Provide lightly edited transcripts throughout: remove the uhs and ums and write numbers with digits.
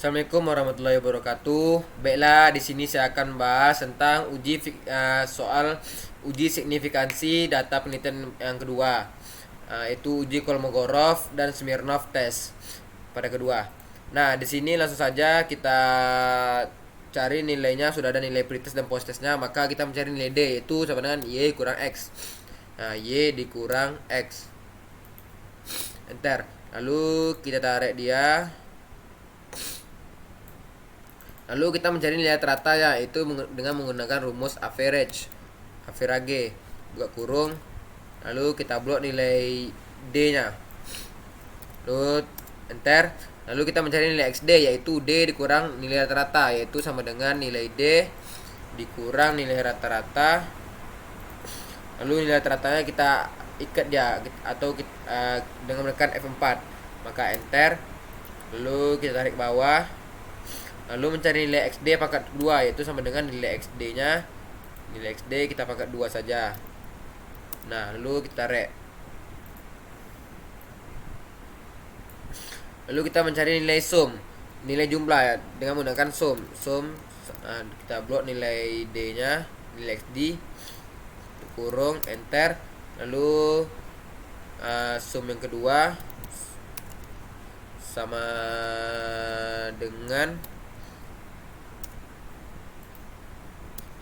Assalamualaikum warahmatullahi wabarakatuh. Baiklah, di sini saya akan bahas tentang soal uji signifikansi data penelitian yang kedua, itu uji Kolmogorov dan Smirnov test pada kedua. Nah, di sini langsung saja kita cari nilainya. Sudah ada nilai pretest dan post testnya, maka kita mencari nilai D, yaitu sama dengan Y kurang X. Nah, Y dikurang X. Enter. Lalu kita tarik dia. Lalu kita mencari nilai rata, yaitu dengan menggunakan rumus average buka kurung. Lalu kita blok nilai D-nya. Lalu enter. Lalu kita mencari nilai XD, yaitu D dikurang nilai rata-rata, yaitu sama dengan nilai D dikurang nilai rata-rata. Lalu nilai rata-ratanya kita ikat dia, atau dengan menekan F4. Maka enter. Lalu kita tarik bawah. Lalu mencari nilai XD pangkat 2, yaitu sama dengan nilai XD-nya. Nilai XD kita pangkat 2 saja. Nah, lalu kita tarik. Lalu kita mencari nilai sum, nilai jumlah, dengan menggunakan sum. Kita blok nilai D-nya, nilai XD, kurung, enter. Lalu sum yang kedua sama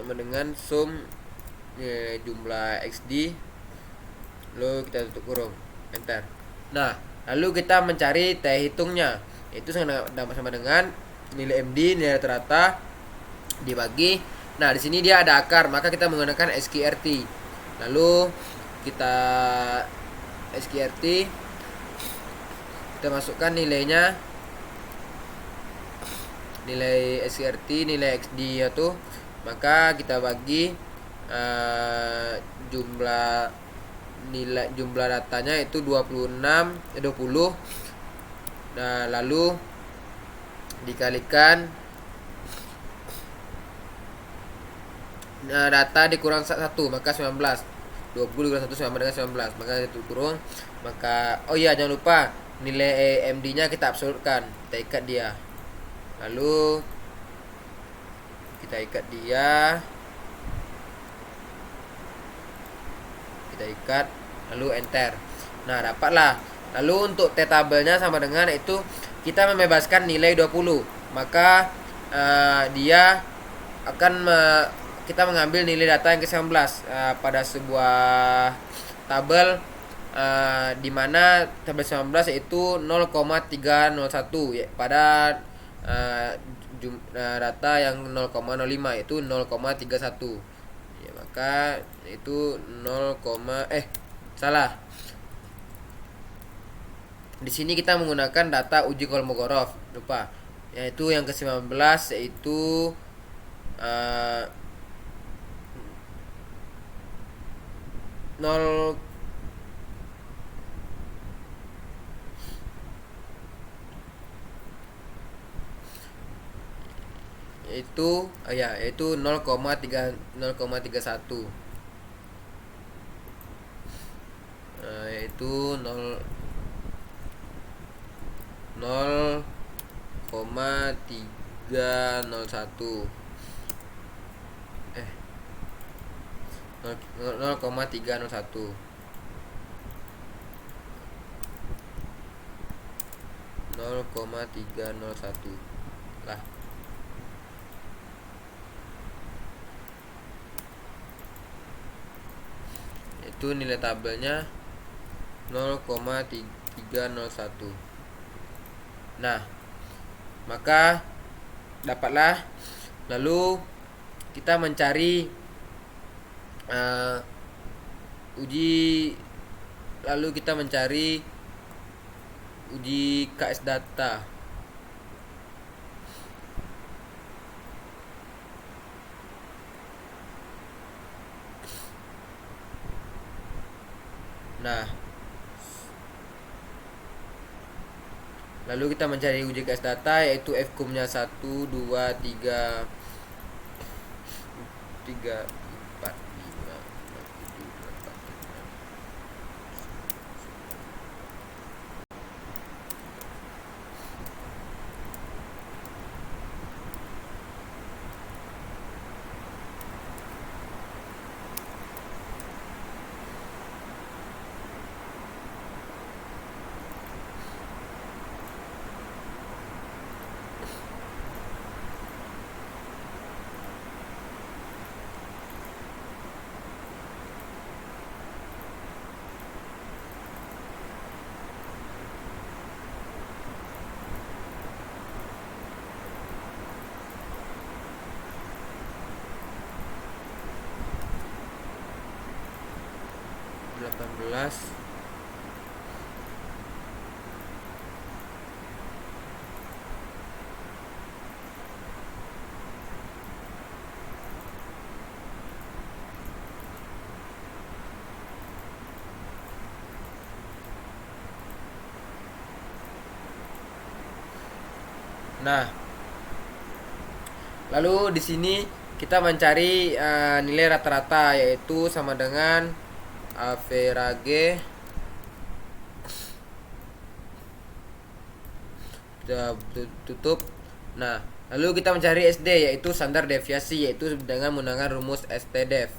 dengan sum jumlah XD. Lalu kita tutup kurung, enter. Nah, lalu kita mencari T hitungnya, itu sama dengan nilai MD, nilai rata-rata dibagi. Nah, di sini dia ada akar, maka kita menggunakan SQRT. Lalu kita SQRT, kita masukkan nilainya, nilai SQRT, nilai XD itu. Maka kita bagi jumlah datanya itu 20. Nah, lalu dikalikan data dikurang 1, maka 19. 20 dikurang 1 sama dengan 19, maka itu kurung. Maka jangan lupa nilai MD nya kita absolutkan, kita ikat dia. Lalu kita ikat dia, lalu enter. Nah, dapatlah. Lalu untuk T tabelnya sama dengan itu, kita membebaskan nilai 20, maka dia akan kita mengambil nilai data yang ke-19 pada sebuah tabel, di mana tabel 19 yaitu 0,301, pada data yang 0,05 yaitu 0,31. Ya, maka itu salah. Di sini kita menggunakan data uji Kolmogorov, lupa. Yaitu yang ke-19 yaitu yaitu 0,31. Yaitu 0,301. 0,301 lah. Itu nilai tabelnya 0,301. Nah, maka dapatlah. Lalu kita mencari uji KS data. Nah, lalu kita mencari uji KS data, yaitu Fkum-nya 1, 2, 3, 4, 5, 6, 7, 8, 9. 18. Nah, lalu di sini kita mencari nilai rata-rata, yaitu sama dengan average. Kita tutup. Nah, lalu kita mencari SD, yaitu standar deviasi, yaitu dengan menggunakan rumus STDEV.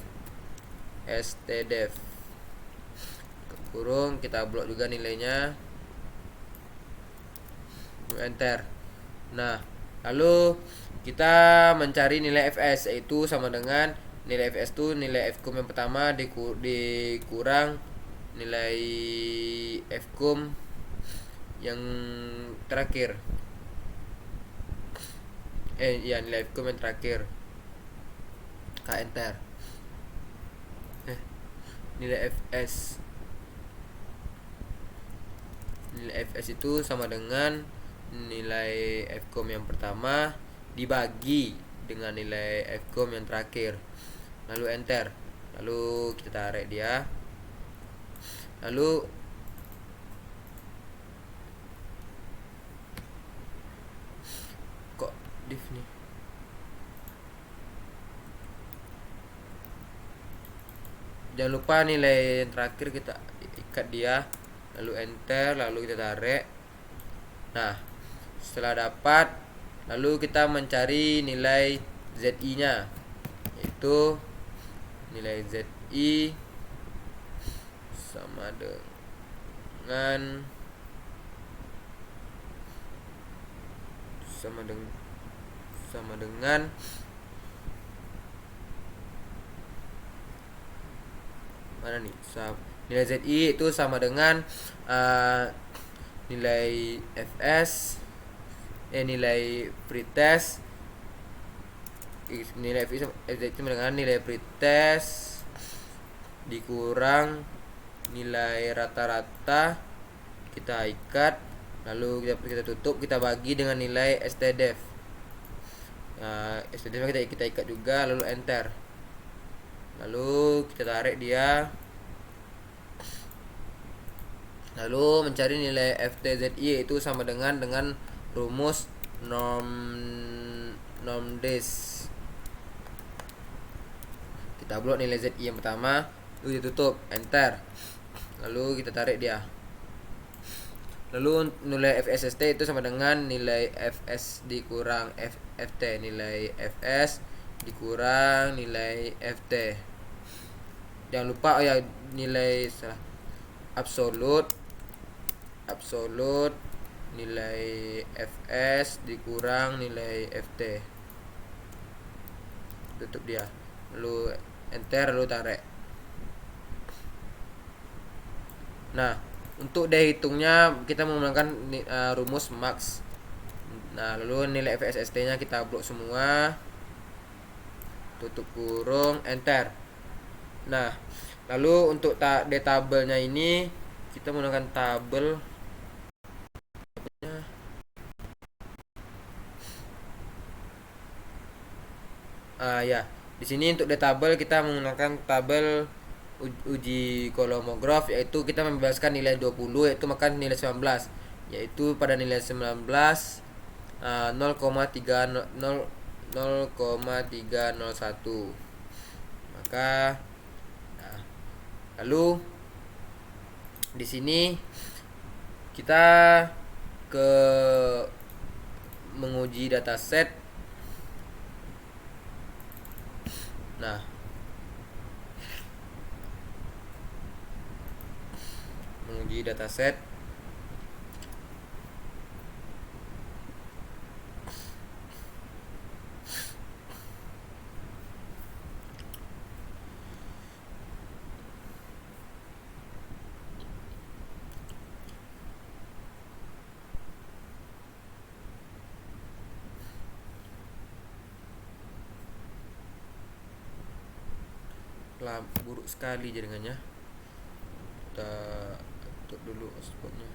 STDEV kurung, kita blok juga nilainya, enter. Nah, lalu kita mencari nilai FS, yaitu sama dengan nilai FS itu nilai Fkum yang pertama dikurang nilai Fkum yang terakhir. Nilai Fkum yang terakhir. Enter. Nilai FS itu sama dengan nilai Fkum yang pertama dibagi dengan nilai Fkum yang terakhir. Lalu enter. Lalu kita tarik dia. Lalu kok div nih? Jangan lupa nilai yang terakhir kita ikat dia. Lalu enter, lalu kita tarik. Nah, setelah dapat, lalu kita mencari nilai ZI nya, yaitu nilai ZI sama dengan mana nih? Nilai ZI itu sama dengan nilai FS, nilai pretest, nilai FS itu sama dengan nilai pretest dikurang nilai rata-rata, kita ikat, lalu kita tutup, kita bagi dengan nilai STDEV. STDEV kita ikat juga, lalu enter. Lalu kita tarik dia. Lalu mencari nilai FTZI, itu sama dengan rumus NORMDIS. Kita blok nilai ZI yang pertama, lalu ditutup, enter. Lalu kita tarik dia. Lalu nilai FSST itu sama dengan nilai FS dikurang FT, nilai FS dikurang nilai FT. Jangan lupa nilai absolut nilai FS dikurang nilai FT. Tutup dia. Lalu enter, lalu tarik. Nah, untuk daya hitungnya kita menggunakan rumus max. Nah, lalu nilai FSST nya kita blok semua, tutup kurung, enter. Nah, lalu untuk tabelnya ini kita menggunakan tabel di sini untuk tabel kita menggunakan tabel uji kolomograf, yaitu kita membebaskan nilai 20, yaitu maka nilai 19, yaitu pada nilai 19 0,301. Maka lalu di sini kita ke menguji dataset. Nah, menguji dataset. Buruk sekali jaringannya. kita tutup dulu hotspotnya.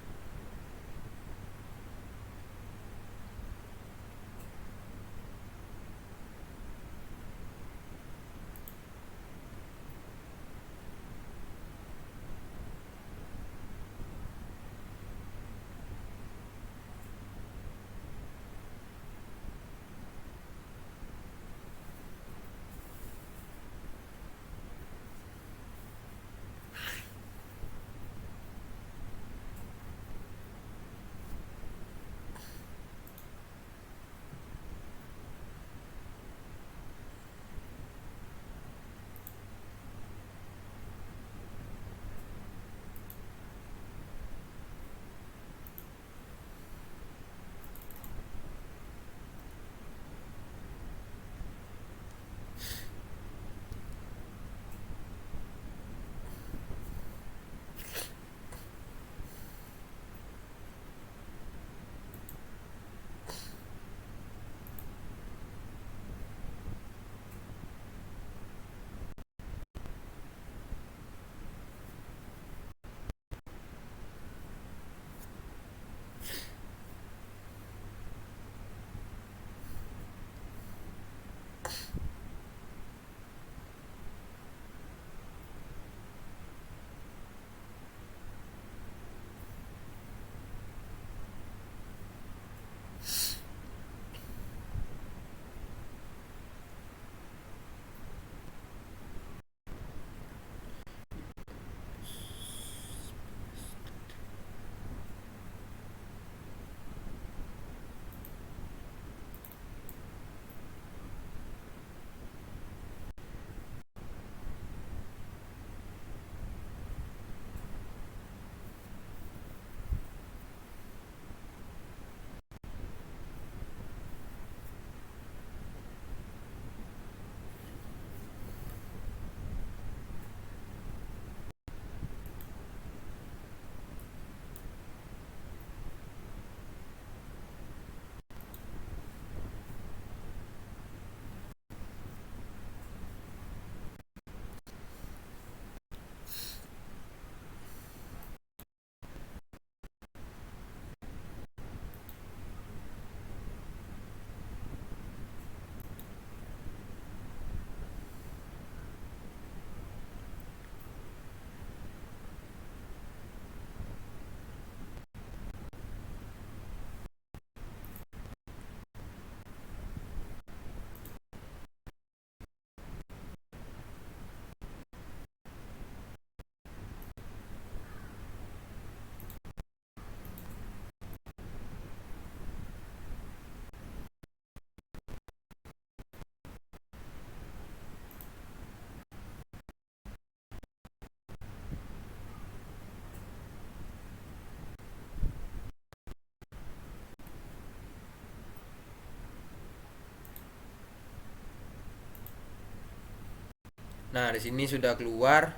Nah, di sini sudah keluar.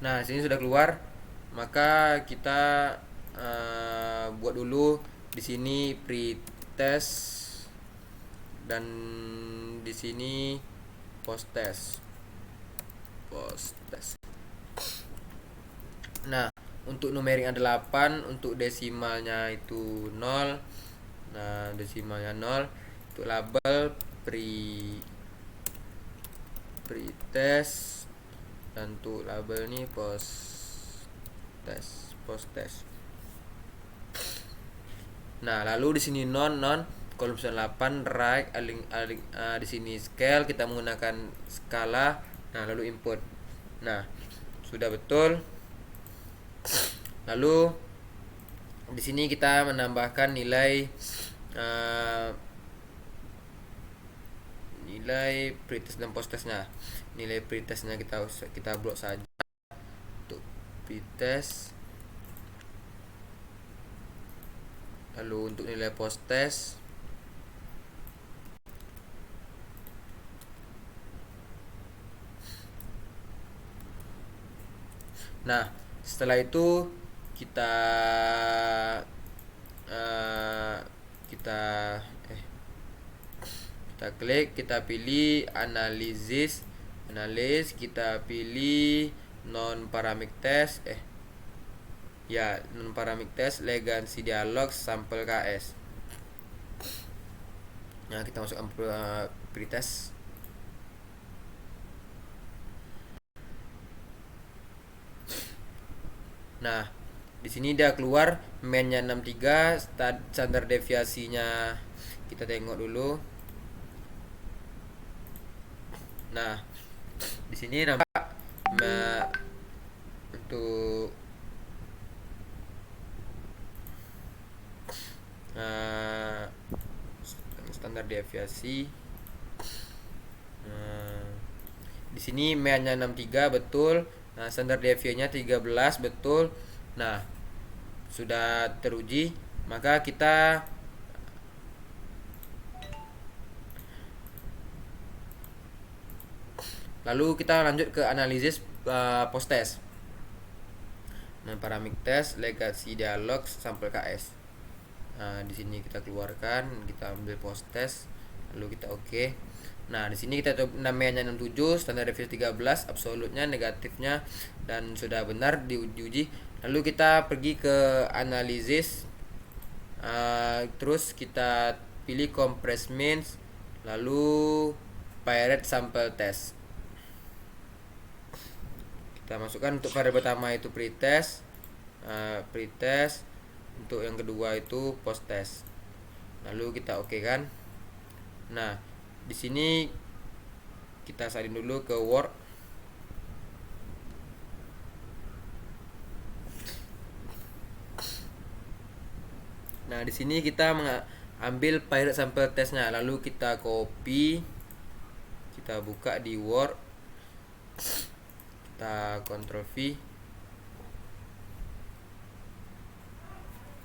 Nah, di sini sudah keluar. Maka kita buat dulu di sini pretest dan di sini post test. Post test. Nah, untuk numerik ada 8, untuk desimalnya itu 0. Nah, desimalnya 0. Untuk label pretest dan untuk label ini post test. Nah, lalu di sini non kolom 8 right di sini scale kita menggunakan skala. Nah, lalu input. Nah, sudah betul. Lalu di sini kita menambahkan nilai nilai pretest dan post testnya. Nilai pretestnya kita blok saja untuk pretest. Lalu untuk nilai post test, nah setelah itu kita Kita klik, kita pilih analis, kita pilih non paramik test, non paramik test legacy dialog sampel KS. Nah, kita masukkan pretest. Nah, di sini dia keluar mainnya 63, standar deviasinya kita tengok dulu. Nah, di sini nampak untuk standar deviasi. Di sini mainnya 63 betul. Nah, standar deviasinya 13 betul. Nah, sudah teruji, maka kita lalu kita lanjut ke analisis post test. Nah, paramik test legacy dialog sampel KS. Nah, di sini kita keluarkan, kita ambil post test, lalu kita oke. Nah, di sini kita namanya 67, standar deviasi 13, absolutnya negatifnya dan sudah benar diuji. Lalu kita pergi ke analisis, terus kita pilih compress means, lalu pirate sample test. Kita masukkan untuk variabel pertama itu pretest, untuk yang kedua itu post test. Lalu kita oke kan. Nah, di sini kita salin dulu ke Word. Nah, di sini kita mengambil pirate sample testnya, lalu kita copy, kita buka di Word, kita Ctrl V.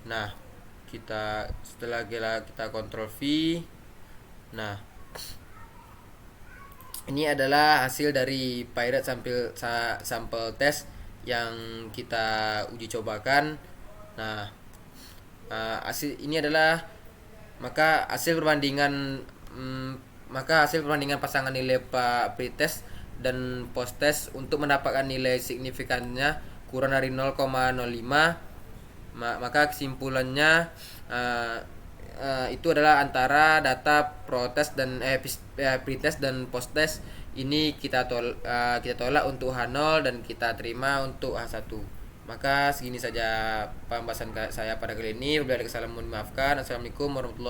Nah, setelah kita Ctrl V, nah ini adalah hasil dari pirate sample test yang kita uji cobakan. Nah, hasil ini adalah hasil perbandingan pasangan nilai pretest dan post test untuk mendapatkan nilai signifikannya kurang dari 0,05. Maka kesimpulannya itu adalah antara data pretest dan post test ini kita tolak untuk H0 dan kita terima untuk H1. Maka segini saja pembahasan saya pada kali ini. Bila ada kesalahan mohon dimaafkan. Assalamualaikum warahmatullahi wabarakatuh.